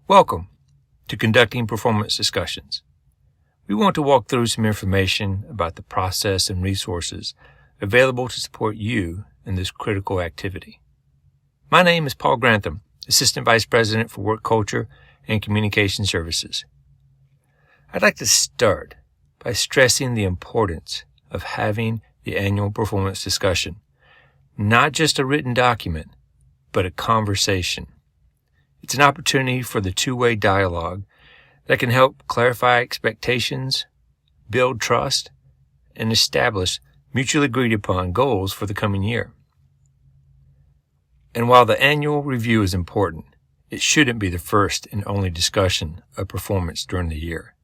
Welcome to Conducting Performance Discussions. We want to walk through some information about the process and resources available to support you in this critical activity. My name is Paul Grantham, Assistant Vice President for Work Culture and Communication Services. I'd like to start by stressing the importance of having the annual performance discussion, not just a written document, but a conversation. It's an opportunity for the two-way dialogue that can help clarify expectations, build trust, and establish mutually agreed upon goals for the coming year. And while the annual review is important, it shouldn't be the first and only discussion of performance during the year.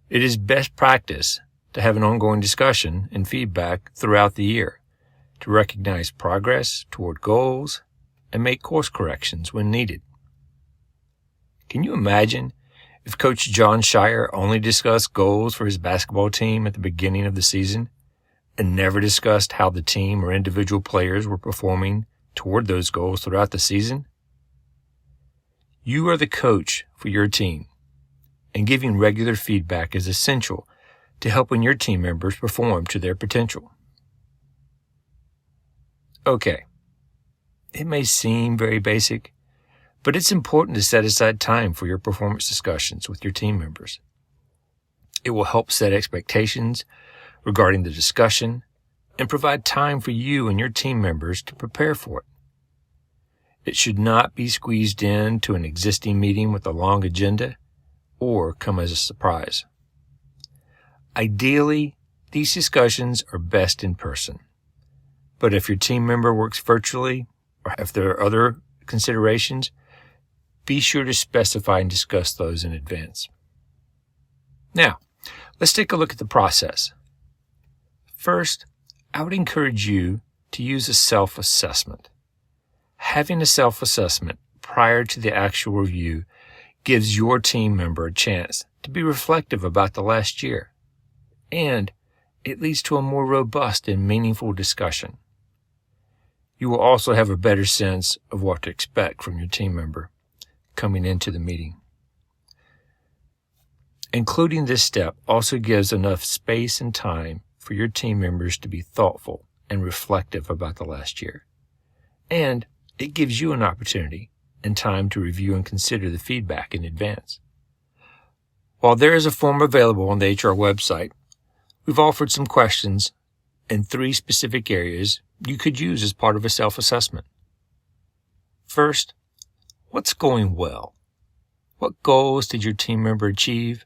It is best practice to have an ongoing discussion and feedback throughout the year to recognize progress toward goals and make course corrections when needed. Can you imagine if Coach Jon Scheyer only discussed goals for his basketball team at the beginning of the season and never discussed how the team or individual players were performing toward those goals throughout the season? You are the coach for your team, and giving regular feedback is essential to helping your team members perform to their potential. Okay. It may seem very basic, but it's important to set aside time for your performance discussions with your team members. It will help set expectations regarding the discussion and provide time for you and your team members to prepare for it. It should not be squeezed into an existing meeting with a long agenda or come as a surprise. Ideally, these discussions are best in person, but if your team member works virtually, or if there are other considerations, be sure to specify and discuss those in advance. Now, let's take a look at the process. First, I would encourage you to use a self-assessment. Having a self-assessment prior to the actual review gives your team member a chance to be reflective about the last year, and it leads to a more robust and meaningful discussion. You will also have a better sense of what to expect from your team member coming into the meeting. Including this step also gives enough space and time for your team members to be thoughtful and reflective about the last year. And it gives you an opportunity and time to review and consider the feedback in advance. While there is a form available on the HR website, we've offered some questions in 3 specific areas you could use as part of a self-assessment. First, what's going well? What goals did your team member achieve?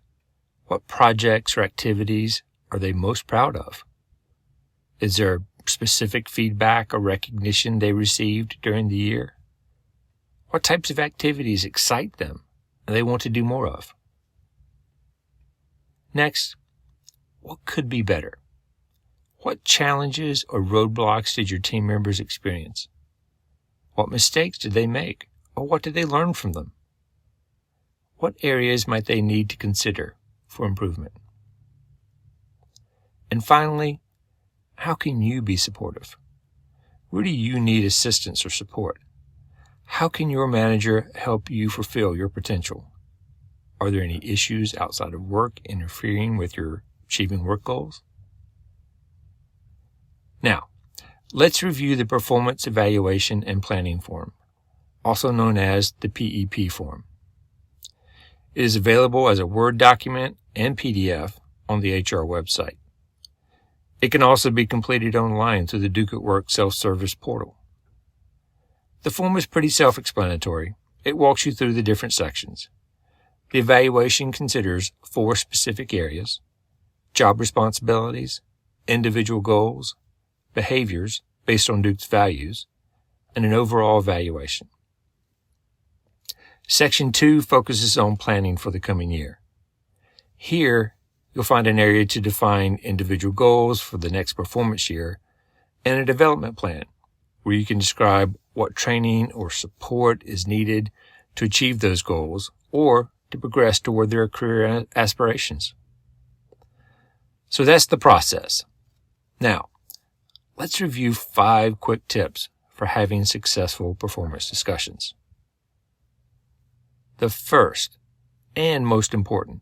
What projects or activities are they most proud of? Is there specific feedback or recognition they received during the year? What types of activities excite them and they want to do more of? Next, what could be better? What challenges or roadblocks did your team members experience? What mistakes did they make, or what did they learn from them? What areas might they need to consider for improvement? And finally, how can you be supportive? Where do you need assistance or support? How can your manager help you fulfill your potential? Are there any issues outside of work interfering with your achieving work goals? Now, let's review the Performance Evaluation and Planning Form, also known as the PEP form. It is available as a Word document and PDF on the HR website. It can also be completed online through the Duke at Work self-service portal. The form is pretty self-explanatory. It walks you through the different sections. The evaluation considers 4 specific areas: job responsibilities, individual goals, behaviors based on Duke's values, and an overall evaluation. Section 2 focuses on planning for the coming year. Here, you'll find an area to define individual goals for the next performance year and a development plan where you can describe what training or support is needed to achieve those goals or to progress toward their career aspirations. So that's the process. Now, let's review 5 quick tips for having successful performance discussions. The first and most important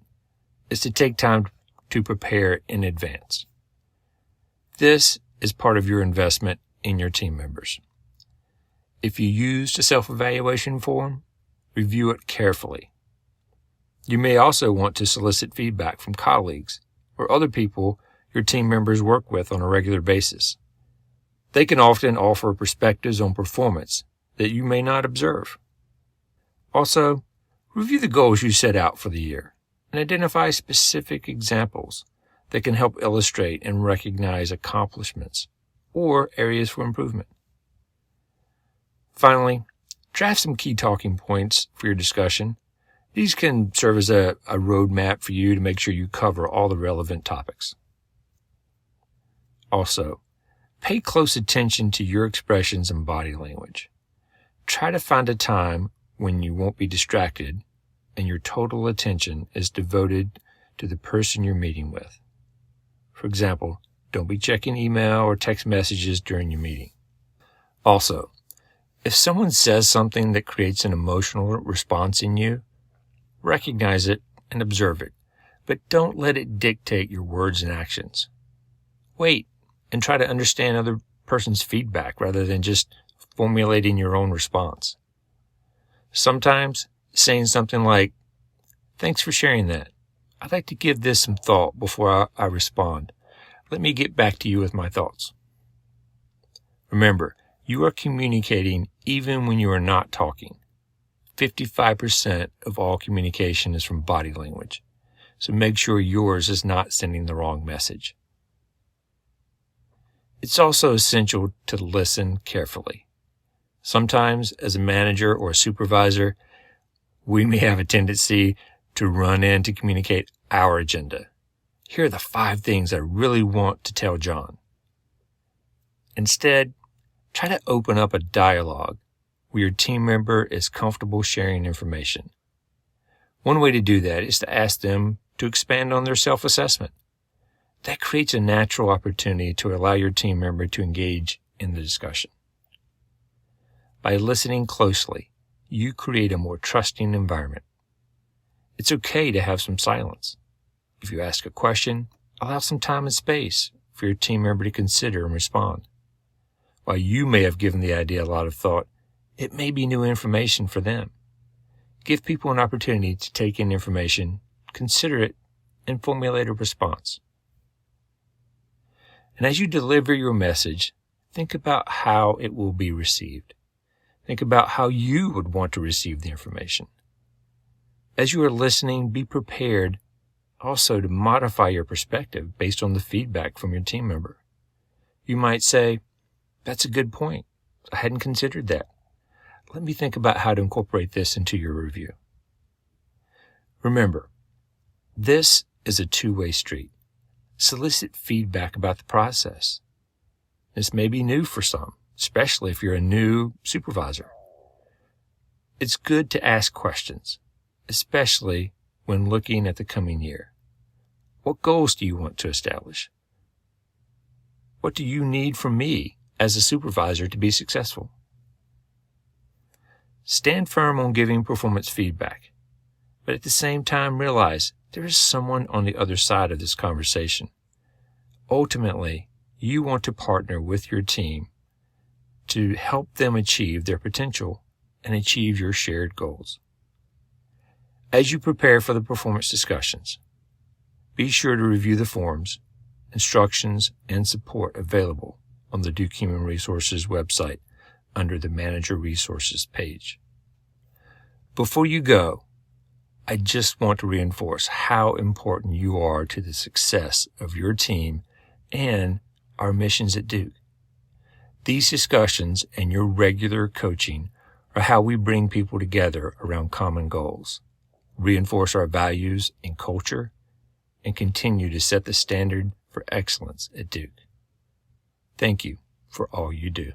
is to take time to prepare in advance. This is part of your investment in your team members. If you used a self-evaluation form, review it carefully. You may also want to solicit feedback from colleagues or other people your team members work with on a regular basis. They can often offer perspectives on performance that you may not observe. Also, review the goals you set out for the year and identify specific examples that can help illustrate and recognize accomplishments or areas for improvement. Finally, draft some key talking points for your discussion. These can serve as a roadmap for you to make sure you cover all the relevant topics. Also, pay close attention to your expressions and body language. Try to find a time when you won't be distracted and your total attention is devoted to the person you're meeting with. For example, don't be checking email or text messages during your meeting. Also, if someone says something that creates an emotional response in you, recognize it and observe it, but don't let it dictate your words and actions. Wait and try to understand other person's feedback rather than just formulating your own response. Sometimes saying something like, "Thanks for sharing that. I'd like to give this some thought before I respond. Let me get back to you with my thoughts." Remember, you are communicating even when you are not talking. 55% of all communication is from body language, so make sure yours is not sending the wrong message. It's also essential to listen carefully. Sometimes, as a manager or a supervisor, we may have a tendency to run in to communicate our agenda. Here are the 5 things I really want to tell John. Instead, try to open up a dialogue where your team member is comfortable sharing information. One way to do that is to ask them to expand on their self-assessment. That creates a natural opportunity to allow your team member to engage in the discussion. By listening closely, you create a more trusting environment. It's okay to have some silence. If you ask a question, allow some time and space for your team member to consider and respond. While you may have given the idea a lot of thought, it may be new information for them. Give people an opportunity to take in information, consider it, and formulate a response. And as you deliver your message, think about how it will be received. Think about how you would want to receive the information. As you are listening, be prepared also to modify your perspective based on the feedback from your team member. You might say, "That's a good point. I hadn't considered that. Let me think about how to incorporate this into your review." Remember, this is a two-way street. Solicit feedback about the process. This may be new for some, especially if you're a new supervisor. It's good to ask questions, especially when looking at the coming year. What goals do you want to establish? What do you need from me as a supervisor to be successful? Stand firm on giving performance feedback, but at the same time realize there is someone on the other side of this conversation. Ultimately, you want to partner with your team to help them achieve their potential and achieve your shared goals. As you prepare for the performance discussions, be sure to review the forms, instructions, and support available on the Duke Human Resources website under the Manager Resources page. Before you go, I just want to reinforce how important you are to the success of your team and our missions at Duke. These discussions and your regular coaching are how we bring people together around common goals, reinforce our values and culture, and continue to set the standard for excellence at Duke. Thank you for all you do.